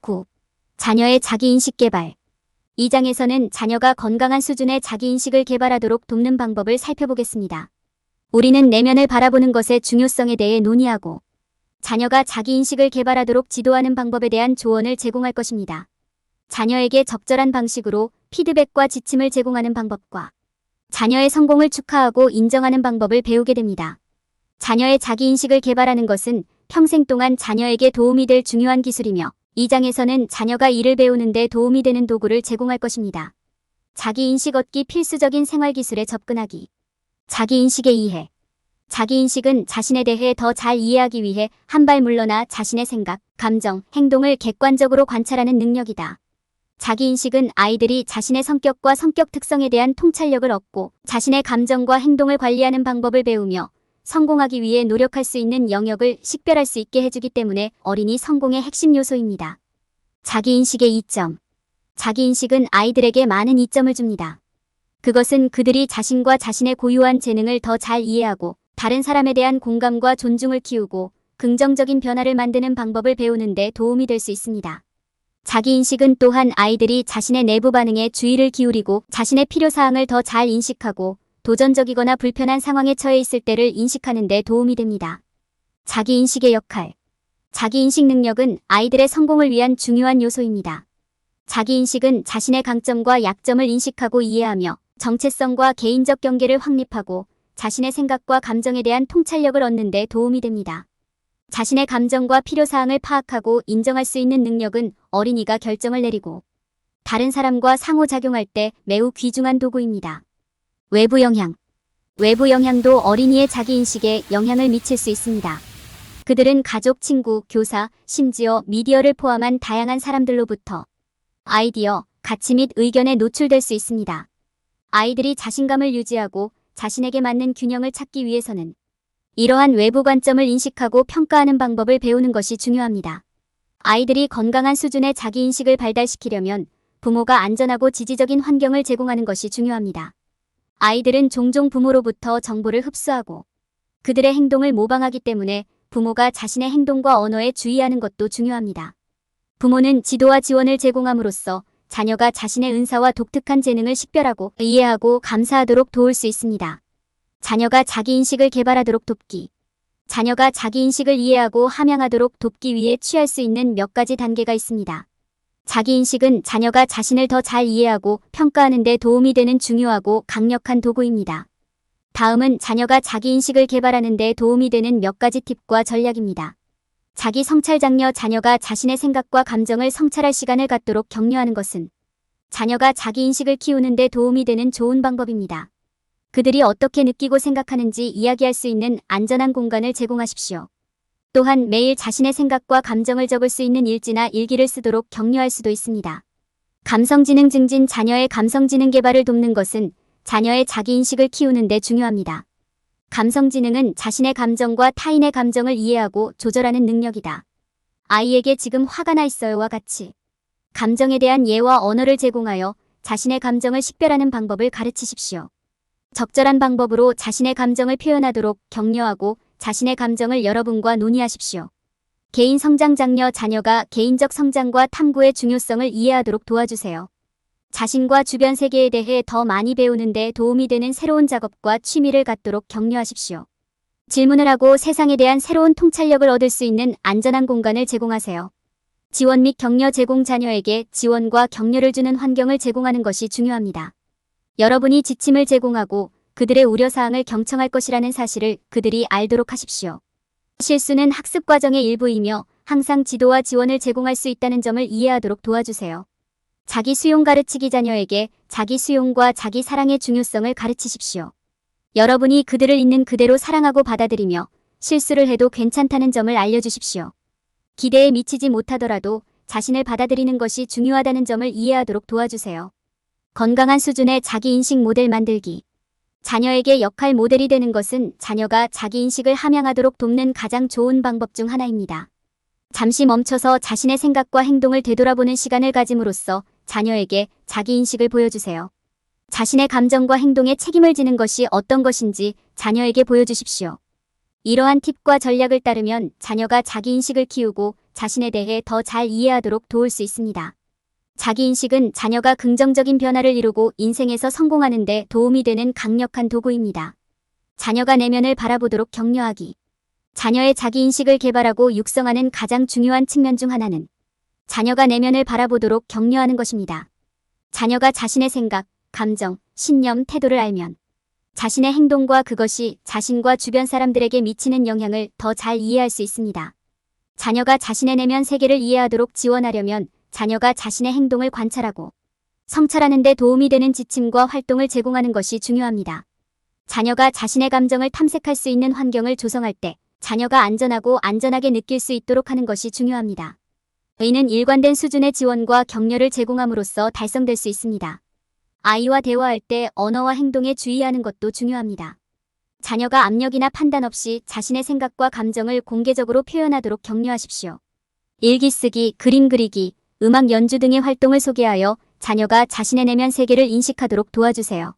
9. 자녀의 자기인식 개발. 이 장에서는 자녀가 건강한 수준의 자기인식을 개발하도록 돕는 방법을 살펴보겠습니다. 우리는 내면을 바라보는 것의 중요성에 대해 논의하고 자녀가 자기인식을 개발하도록 지도하는 방법에 대한 조언을 제공할 것입니다. 자녀에게 적절한 방식으로 피드백과 지침을 제공하는 방법과 자녀의 성공을 축하하고 인정하는 방법을 배우게 됩니다. 자녀의 자기인식을 개발하는 것은 평생 동안 자녀에게 도움이 될 중요한 기술이며 이 장에서는 자녀가 이를 배우는 데 도움이 되는 도구를 제공할 것입니다. 자기인식 얻기 필수적인 생활기술에 접근하기. 자기인식의 이해. 자기인식은 자신에 대해 더 잘 이해하기 위해 한 발 물러나 자신의 생각, 감정, 행동을 객관적으로 관찰하는 능력이다. 자기인식은 아이들이 자신의 성격과 성격 특성에 대한 통찰력을 얻고 자신의 감정과 행동을 관리하는 방법을 배우며 성공하기 위해 노력할 수 있는 영역을 식별할 수 있게 해주기 때문에 어린이 성공의 핵심 요소입니다. 자기인식의 이점. 자기인식은 아이들에게 많은 이점을 줍니다. 그것은 그들이 자신과 자신의 고유한 재능을 더 잘 이해하고 다른 사람에 대한 공감과 존중을 키우고 긍정적인 변화를 만드는 방법을 배우는 데 도움이 될 수 있습니다. 자기인식은 또한 아이들이 자신의 내부 반응에 주의를 기울이고 자신의 필요사항을 더 잘 인식하고 도전적이거나 불편한 상황에 처해 있을 때를 인식하는 데 도움이 됩니다. 자기인식의 역할. 자기인식 능력은 아이들의 성공을 위한 중요한 요소입니다. 자기인식은 자신의 강점과 약점을 인식하고 이해하며 정체성과 개인적 경계를 확립하고 자신의 생각과 감정에 대한 통찰력을 얻는 데 도움이 됩니다. 자신의 감정과 필요사항을 파악하고 인정할 수 있는 능력은 어린이가 결정을 내리고 다른 사람과 상호작용할 때 매우 귀중한 도구입니다. 외부 영향. 외부 영향도 어린이의 자기인식에 영향을 미칠 수 있습니다. 그들은 가족, 친구, 교사, 심지어 미디어를 포함한 다양한 사람들로부터 아이디어, 가치 및 의견에 노출될 수 있습니다. 아이들이 자신감을 유지하고 자신에게 맞는 균형을 찾기 위해서는 이러한 외부 관점을 인식하고 평가하는 방법을 배우는 것이 중요합니다. 아이들이 건강한 수준의 자기인식을 발달시키려면 부모가 안전하고 지지적인 환경을 제공하는 것이 중요합니다. 아이들은 종종 부모로부터 정보를 흡수하고 그들의 행동을 모방하기 때문에 부모가 자신의 행동과 언어에 주의하는 것도 중요합니다. 부모는 지도와 지원을 제공함으로써 자녀가 자신의 은사와 독특한 재능을 식별하고 이해하고 감사하도록 도울 수 있습니다. 자녀가 자기인식을 개발하도록 돕기. 자녀가 자기인식을 이해하고 함양하도록 돕기 위해 취할 수 있는 몇 가지 단계가 있습니다. 자기인식은 자녀가 자신을 더 잘 이해하고 평가하는 데 도움이 되는 중요하고 강력한 도구입니다. 다음은 자녀가 자기인식을 개발하는 데 도움이 되는 몇 가지 팁과 전략입니다. 자기 성찰 장려. 자녀가 자신의 생각과 감정을 성찰할 시간을 갖도록 격려하는 것은 자녀가 자기인식을 키우는 데 도움이 되는 좋은 방법입니다. 그들이 어떻게 느끼고 생각하는지 이야기할 수 있는 안전한 공간을 제공하십시오. 또한 매일 자신의 생각과 감정을 적을 수 있는 일지나 일기를 쓰도록 격려할 수도 있습니다. 감성지능 증진. 자녀의 감성지능 개발을 돕는 것은 자녀의 자기인식을 키우는 데 중요합니다. 감성지능은 자신의 감정과 타인의 감정을 이해하고 조절하는 능력이다. 아이에게 지금 화가 나 있어요와 같이 감정에 대한 예와 언어를 제공하여 자신의 감정을 식별하는 방법을 가르치십시오. 적절한 방법으로 자신의 감정을 표현하도록 격려하고 자신의 감정을 여러분과 논의하십시오. 개인 성장 장려. 자녀가 개인적 성장과 탐구의 중요성을 이해하도록 도와주세요. 자신과 주변 세계에 대해 더 많이 배우는 데 도움이 되는 새로운 작업과 취미를 갖도록 격려하십시오. 질문을 하고 세상에 대한 새로운 통찰력을 얻을 수 있는 안전한 공간을 제공하세요. 지원 및 격려 제공. 자녀에게 지원과 격려를 주는 환경을 제공하는 것이 중요합니다. 여러분이 지침을 제공하고 그들의 우려사항을 경청할 것이라는 사실을 그들이 알도록 하십시오. 실수는 학습 과정의 일부이며 항상 지도와 지원을 제공할 수 있다는 점을 이해하도록 도와주세요. 자기 수용 가르치기. 자녀에게 자기 수용과 자기 사랑의 중요성을 가르치십시오. 여러분이 그들을 있는 그대로 사랑하고 받아들이며 실수를 해도 괜찮다는 점을 알려주십시오. 기대에 미치지 못하더라도 자신을 받아들이는 것이 중요하다는 점을 이해하도록 도와주세요. 건강한 수준의 자기인식 모델 만들기. 자녀에게 역할 모델이 되는 것은 자녀가 자기인식을 함양하도록 돕는 가장 좋은 방법 중 하나입니다. 잠시 멈춰서 자신의 생각과 행동을 되돌아보는 시간을 가짐으로써 자녀에게 자기인식을 보여주세요. 자신의 감정과 행동에 책임을 지는 것이 어떤 것인지 자녀에게 보여주십시오. 이러한 팁과 전략을 따르면 자녀가 자기인식을 키우고 자신에 대해 더 잘 이해하도록 도울 수 있습니다. 자기인식은 자녀가 긍정적인 변화를 이루고 인생에서 성공하는 데 도움이 되는 강력한 도구입니다. 자녀가 내면을 바라보도록 격려하기. 자녀의 자기인식을 개발하고 육성하는 가장 중요한 측면 중 하나는 자녀가 내면을 바라보도록 격려하는 것입니다. 자녀가 자신의 생각, 감정, 신념, 태도를 알면 자신의 행동과 그것이 자신과 주변 사람들에게 미치는 영향을 더 잘 이해할 수 있습니다. 자녀가 자신의 내면 세계를 이해하도록 지원하려면 자녀가 자신의 행동을 관찰하고 성찰하는 데 도움이 되는 지침과 활동을 제공하는 것이 중요합니다. 자녀가 자신의 감정을 탐색할 수 있는 환경을 조성할 때 자녀가 안전하고 안전하게 느낄 수 있도록 하는 것이 중요합니다. 이는 일관된 수준의 지원과 격려를 제공함으로써 달성될 수 있습니다. 아이와 대화할 때 언어와 행동에 주의하는 것도 중요합니다. 자녀가 압력이나 판단 없이 자신의 생각과 감정을 공개적으로 표현하도록 격려하십시오. 일기 쓰기, 그림 그리기, 음악 연주 등의 활동을 소개하여 자녀가 자신의 내면 세계를 인식하도록 도와주세요.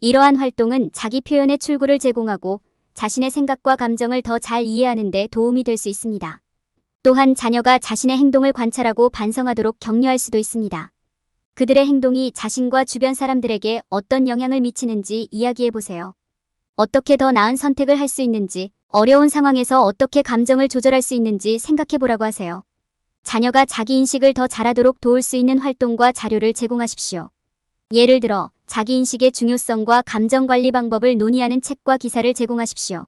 이러한 활동은 자기 표현의 출구를 제공하고 자신의 생각과 감정을 더 잘 이해하는 데 도움이 될 수 있습니다. 또한 자녀가 자신의 행동을 관찰하고 반성하도록 격려할 수도 있습니다. 그들의 행동이 자신과 주변 사람들에게 어떤 영향을 미치는지 이야기해보세요. 어떻게 더 나은 선택을 할 수 있는지, 어려운 상황에서 어떻게 감정을 조절할 수 있는지 생각해보라고 하세요. 자녀가 자기인식을 더 잘하도록 도울 수 있는 활동과 자료를 제공하십시오. 예를 들어 자기인식의 중요성과 감정관리 방법을 논의하는 책과 기사를 제공하십시오.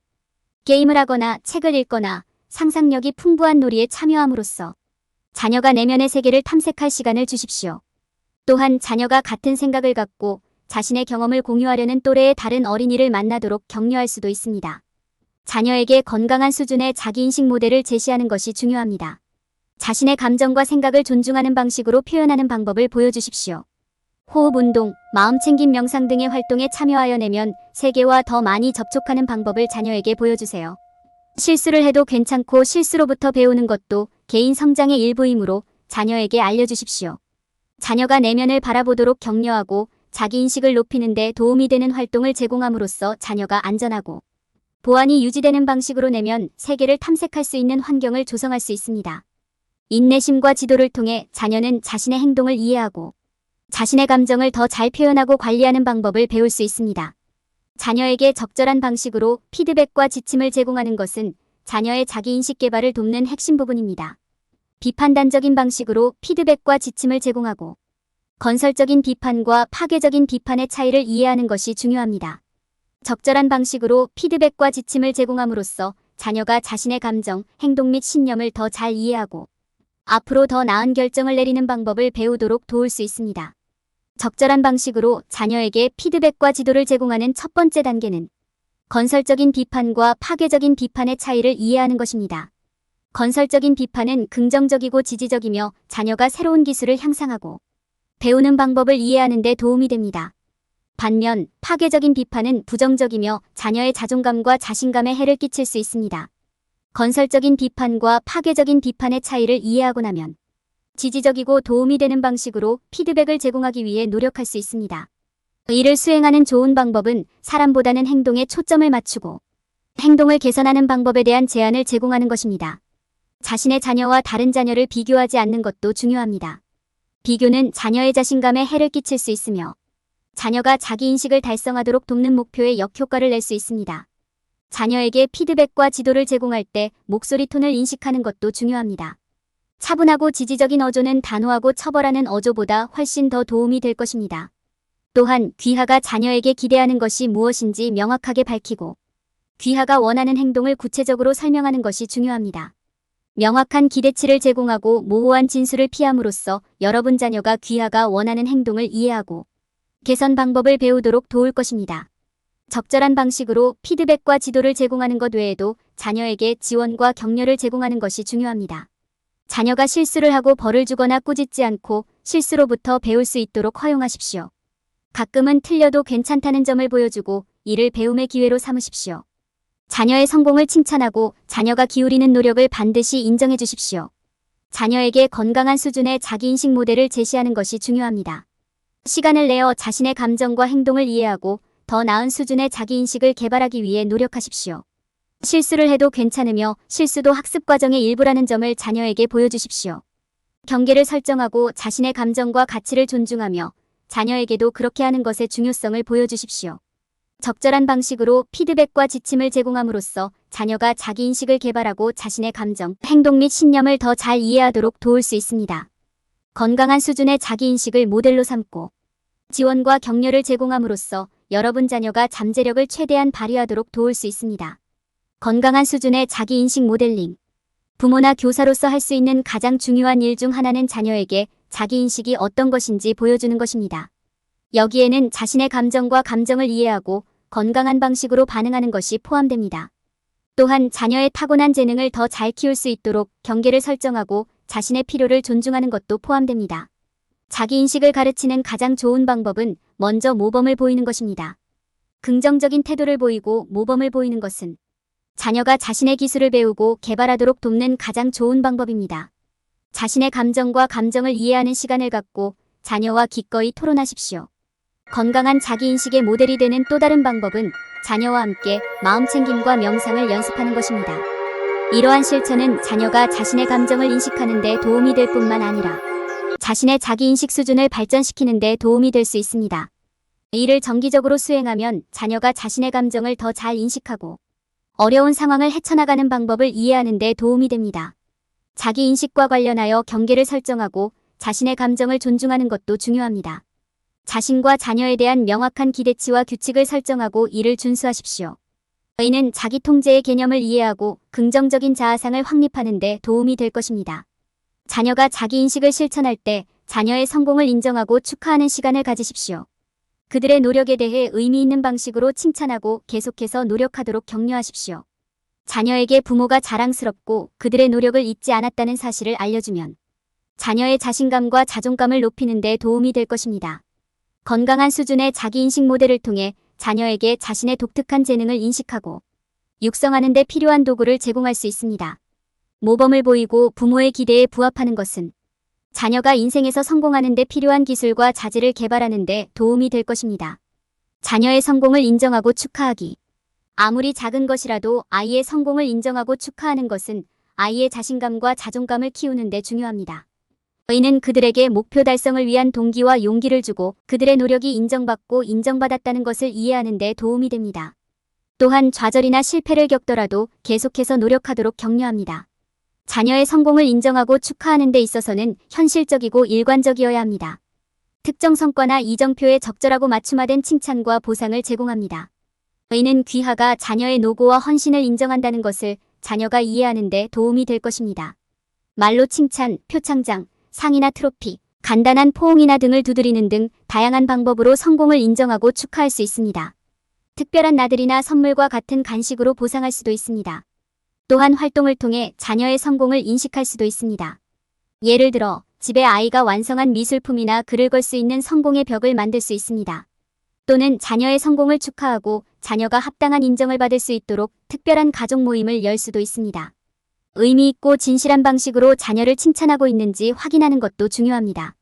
게임을 하거나 책을 읽거나 상상력이 풍부한 놀이에 참여함으로써 자녀가 내면의 세계를 탐색할 시간을 주십시오. 또한 자녀가 같은 생각을 갖고 자신의 경험을 공유하려는 또래의 다른 어린이를 만나도록 격려할 수도 있습니다. 자녀에게 건강한 수준의 자기인식 모델을 제시하는 것이 중요합니다. 자신의 감정과 생각을 존중하는 방식으로 표현하는 방법을 보여주십시오. 호흡 운동, 마음챙김 명상 등의 활동에 참여하여 내면 세계와 더 많이 접촉하는 방법을 자녀에게 보여주세요. 실수를 해도 괜찮고 실수로부터 배우는 것도 개인 성장의 일부이므로 자녀에게 알려주십시오. 자녀가 내면을 바라보도록 격려하고 자기인식을 높이는 데 도움이 되는 활동을 제공함으로써 자녀가 안전하고 보안이 유지되는 방식으로 내면 세계를 탐색할 수 있는 환경을 조성할 수 있습니다. 인내심과 지도를 통해 자녀는 자신의 행동을 이해하고 자신의 감정을 더 잘 표현하고 관리하는 방법을 배울 수 있습니다. 자녀에게 적절한 방식으로 피드백과 지침을 제공하는 것은 자녀의 자기인식 개발을 돕는 핵심 부분입니다. 비판단적인 방식으로 피드백과 지침을 제공하고 건설적인 비판과 파괴적인 비판의 차이를 이해하는 것이 중요합니다. 적절한 방식으로 피드백과 지침을 제공함으로써 자녀가 자신의 감정, 행동 및 신념을 더 잘 이해하고 앞으로 더 나은 결정을 내리는 방법을 배우도록 도울 수 있습니다. 적절한 방식으로 자녀에게 피드백과 지도를 제공하는 첫 번째 단계는 건설적인 비판과 파괴적인 비판의 차이를 이해하는 것입니다. 건설적인 비판은 긍정적이고 지지적이며 자녀가 새로운 기술을 향상하고 배우는 방법을 이해하는 데 도움이 됩니다. 반면 파괴적인 비판은 부정적이며 자녀의 자존감과 자신감에 해를 끼칠 수 있습니다. 건설적인 비판과 파괴적인 비판의 차이를 이해하고 나면 지지적이고 도움이 되는 방식으로 피드백을 제공하기 위해 노력할 수 있습니다. 이를 수행하는 좋은 방법은 사람보다는 행동에 초점을 맞추고 행동을 개선하는 방법에 대한 제안을 제공하는 것입니다. 자신의 자녀와 다른 자녀를 비교하지 않는 것도 중요합니다. 비교는 자녀의 자신감에 해를 끼칠 수 있으며 자녀가 자기인식을 달성하도록 돕는 목표에 역효과를 낼 수 있습니다. 자녀에게 피드백과 지도를 제공할 때 목소리 톤을 인식하는 것도 중요합니다. 차분하고 지지적인 어조는 단호하고 처벌하는 어조보다 훨씬 더 도움이 될 것입니다. 또한 귀하가 자녀에게 기대하는 것이 무엇인지 명확하게 밝히고 귀하가 원하는 행동을 구체적으로 설명하는 것이 중요합니다. 명확한 기대치를 제공하고 모호한 진술을 피함으로써 여러분 자녀가 귀하가 원하는 행동을 이해하고 개선 방법을 배우도록 도울 것입니다. 적절한 방식으로 피드백과 지도를 제공하는 것 외에도 자녀에게 지원과 격려를 제공하는 것이 중요합니다. 자녀가 실수를 하고 벌을 주거나 꾸짖지 않고 실수로부터 배울 수 있도록 허용하십시오. 가끔은 틀려도 괜찮다는 점을 보여주고 이를 배움의 기회로 삼으십시오. 자녀의 성공을 칭찬하고 자녀가 기울이는 노력을 반드시 인정해 주십시오. 자녀에게 건강한 수준의 자기인식 모델을 제시하는 것이 중요합니다. 시간을 내어 자신의 감정과 행동을 이해하고 더 나은 수준의 자기인식을 개발하기 위해 노력하십시오. 실수를 해도 괜찮으며 실수도 학습 과정의 일부라는 점을 자녀에게 보여주십시오. 경계를 설정하고 자신의 감정과 가치를 존중하며 자녀에게도 그렇게 하는 것의 중요성을 보여주십시오. 적절한 방식으로 피드백과 지침을 제공함으로써 자녀가 자기인식을 개발하고 자신의 감정, 행동 및 신념을 더 잘 이해하도록 도울 수 있습니다. 건강한 수준의 자기인식을 모델로 삼고 지원과 격려를 제공함으로써 여러분 자녀가 잠재력을 최대한 발휘하도록 도울 수 있습니다. 건강한 수준의 자기인식 모델링. 부모나 교사로서 할 수 있는 가장 중요한 일 중 하나는 자녀에게 자기인식이 어떤 것인지 보여주는 것입니다. 여기에는 자신의 감정과 감정을 이해하고 건강한 방식으로 반응하는 것이 포함됩니다. 또한 자녀의 타고난 재능을 더 잘 키울 수 있도록 경계를 설정하고 자신의 필요를 존중하는 것도 포함됩니다. 자기인식을 가르치는 가장 좋은 방법은 먼저 모범을 보이는 것입니다. 긍정적인 태도를 보이고 모범을 보이는 것은 자녀가 자신의 기술을 배우고 개발하도록 돕는 가장 좋은 방법입니다. 자신의 감정과 감정을 이해하는 시간을 갖고 자녀와 기꺼이 토론하십시오. 건강한 자기인식의 모델이 되는 또 다른 방법은 자녀와 함께 마음챙김과 명상을 연습하는 것입니다. 이러한 실천은 자녀가 자신의 감정을 인식하는 데 도움이 될 뿐만 아니라 자신의 자기인식 수준을 발전시키는 데 도움이 될 수 있습니다. 이를 정기적으로 수행하면 자녀가 자신의 감정을 더 잘 인식하고 어려운 상황을 헤쳐나가는 방법을 이해하는 데 도움이 됩니다. 자기인식과 관련하여 경계를 설정하고 자신의 감정을 존중하는 것도 중요합니다. 자신과 자녀에 대한 명확한 기대치와 규칙을 설정하고 이를 준수하십시오. 이는 자기 통제의 개념을 이해하고 긍정적인 자아상을 확립하는 데 도움이 될 것입니다. 자녀가 자기인식을 실천할 때 자녀의 성공을 인정하고 축하하는 시간을 가지십시오. 그들의 노력에 대해 의미 있는 방식으로 칭찬하고 계속해서 노력하도록 격려하십시오. 자녀에게 부모가 자랑스럽고 그들의 노력을 잊지 않았다는 사실을 알려주면 자녀의 자신감과 자존감을 높이는 데 도움이 될 것입니다. 건강한 수준의 자기인식 모델을 통해 자녀에게 자신의 독특한 재능을 인식하고 육성하는 데 필요한 도구를 제공할 수 있습니다. 모범을 보이고 부모의 기대에 부합하는 것은 자녀가 인생에서 성공하는 데 필요한 기술과 자질을 개발하는 데 도움이 될 것입니다. 자녀의 성공을 인정하고 축하하기. 아무리 작은 것이라도 아이의 성공을 인정하고 축하하는 것은 아이의 자신감과 자존감을 키우는 데 중요합니다. 이는 그들에게 목표 달성을 위한 동기와 용기를 주고 그들의 노력이 인정받고 인정받았다는 것을 이해하는 데 도움이 됩니다. 또한 좌절이나 실패를 겪더라도 계속해서 노력하도록 격려합니다. 자녀의 성공을 인정하고 축하하는 데 있어서는 현실적이고 일관적이어야 합니다. 특정 성과나 이정표에 적절하고 맞춤화된 칭찬과 보상을 제공합니다. 이는 귀하가 자녀의 노고와 헌신을 인정한다는 것을 자녀가 이해하는 데 도움이 될 것입니다. 말로 칭찬, 표창장, 상이나 트로피, 간단한 포옹이나 등을 두드리는 등 다양한 방법으로 성공을 인정하고 축하할 수 있습니다. 특별한 나들이나 선물과 같은 간식으로 보상할 수도 있습니다. 또한 활동을 통해 자녀의 성공을 인식할 수도 있습니다. 예를 들어 집에 아이가 완성한 미술품이나 글을 걸 수 있는 성공의 벽을 만들 수 있습니다. 또는 자녀의 성공을 축하하고 자녀가 합당한 인정을 받을 수 있도록 특별한 가족 모임을 열 수도 있습니다. 의미 있고 진실한 방식으로 자녀를 칭찬하고 있는지 확인하는 것도 중요합니다.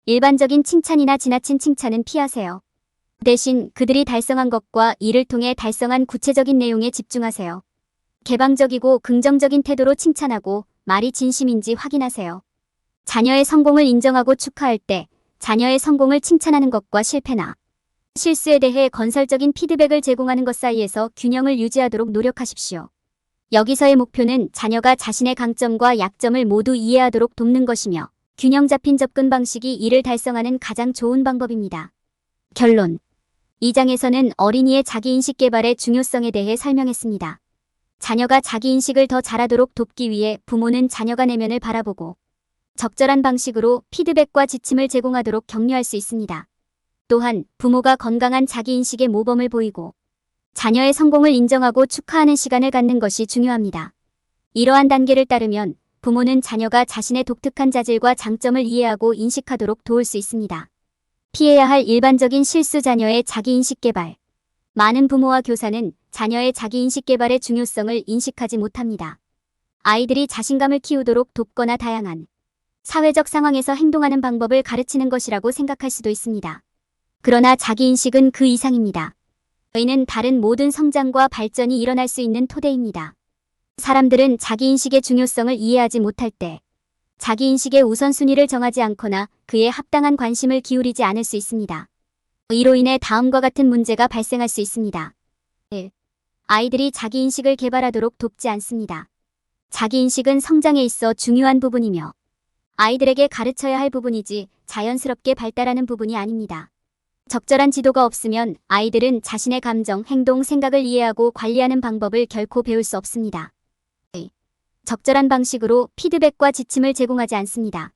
일반적인 칭찬이나 지나친 칭찬은 피하세요. 대신 그들이 달성한 것과 이를 통해 달성한 구체적인 내용에 집중하세요. 개방적이고 긍정적인 태도로 칭찬하고 말이 진심인지 확인하세요. 자녀의 성공을 인정하고 축하할 때 자녀의 성공을 칭찬하는 것과 실패나 실수에 대해 건설적인 피드백을 제공하는 것 사이에서 균형을 유지하도록 노력하십시오. 여기서의 목표는 자녀가 자신의 강점과 약점을 모두 이해하도록 돕는 것이며 균형 잡힌 접근 방식이 이를 달성하는 가장 좋은 방법입니다. 결론. 이 장에서는 어린이의 자기인식 개발의 중요성에 대해 설명했습니다. 자녀가 자기인식을 더 잘하도록 돕기 위해 부모는 자녀가 내면을 바라보고 적절한 방식으로 피드백과 지침을 제공하도록 격려할 수 있습니다. 또한 부모가 건강한 자기인식의 모범을 보이고 자녀의 성공을 인정하고 축하하는 시간을 갖는 것이 중요합니다. 이러한 단계를 따르면 부모는 자녀가 자신의 독특한 자질과 장점을 이해하고 인식하도록 도울 수 있습니다. 피해야 할 일반적인 실수. 자녀의 자기인식 개발. 많은 부모와 교사는 자녀의 자기인식 개발의 중요성을 인식하지 못합니다. 아이들이 자신감을 키우도록 돕거나 다양한 사회적 상황에서 행동하는 방법을 가르치는 것이라고 생각할 수도 있습니다. 그러나 자기인식은 그 이상입니다. 의는 다른 모든 성장과 발전이 일어날 수 있는 토대입니다. 사람들은 자기인식의 중요성을 이해하지 못할 때 자기인식의 우선순위를 정하지 않거나 그에 합당한 관심을 기울이지 않을 수 있습니다. 이로 인해 다음과 같은 문제가 발생할 수 있습니다. 1. 아이들이 자기인식을 개발하도록 돕지 않습니다. 자기인식은 성장에 있어 중요한 부분이며 아이들에게 가르쳐야 할 부분이지 자연스럽게 발달하는 부분이 아닙니다. 적절한 지도가 없으면 아이들은 자신의 감정, 행동, 생각을 이해하고 관리하는 방법을 결코 배울 수 없습니다. 적절한 방식으로 피드백과 지침을 제공하지 않습니다.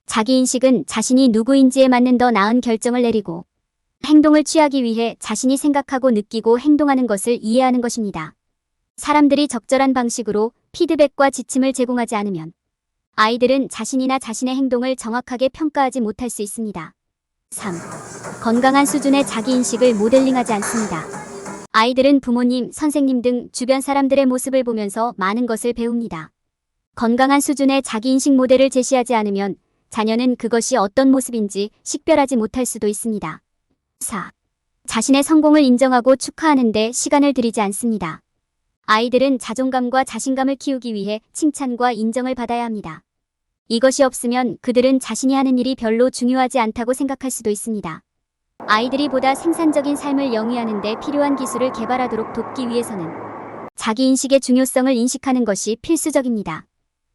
자기인식은 자신이 누구인지에 맞는 더 나은 결정을 내리고 행동을 취하기 위해 자신이 생각하고 느끼고 행동하는 것을 이해하는 것입니다. 사람들이 적절한 방식으로 피드백과 지침을 제공하지 않으면 아이들은 자신이나 자신의 행동을 정확하게 평가하지 못할 수 있습니다. 3. 건강한 수준의 자기인식을 모델링하지 않습니다. 아이들은 부모님, 선생님 등 주변 사람들의 모습을 보면서 많은 것을 배웁니다. 건강한 수준의 자기인식 모델을 제시하지 않으면 자녀는 그것이 어떤 모습인지 식별하지 못할 수도 있습니다. 4. 자신의 성공을 인정하고 축하하는 데 시간을 들이지 않습니다. 아이들은 자존감과 자신감을 키우기 위해 칭찬과 인정을 받아야 합니다. 이것이 없으면 그들은 자신이 하는 일이 별로 중요하지 않다고 생각할 수도 있습니다. 아이들이 보다 생산적인 삶을 영위하는 데 필요한 기술을 개발하도록 돕기 위해서는 자기인식의 중요성을 인식하는 것이 필수적입니다.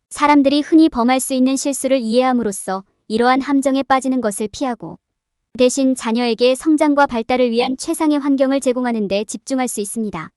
사람들이 흔히 범할 수 있는 실수를 이해함으로써 이러한 함정에 빠지는 것을 피하고 대신 자녀에게 성장과 발달을 위한 최상의 환경을 제공하는 데 집중할 수 있습니다.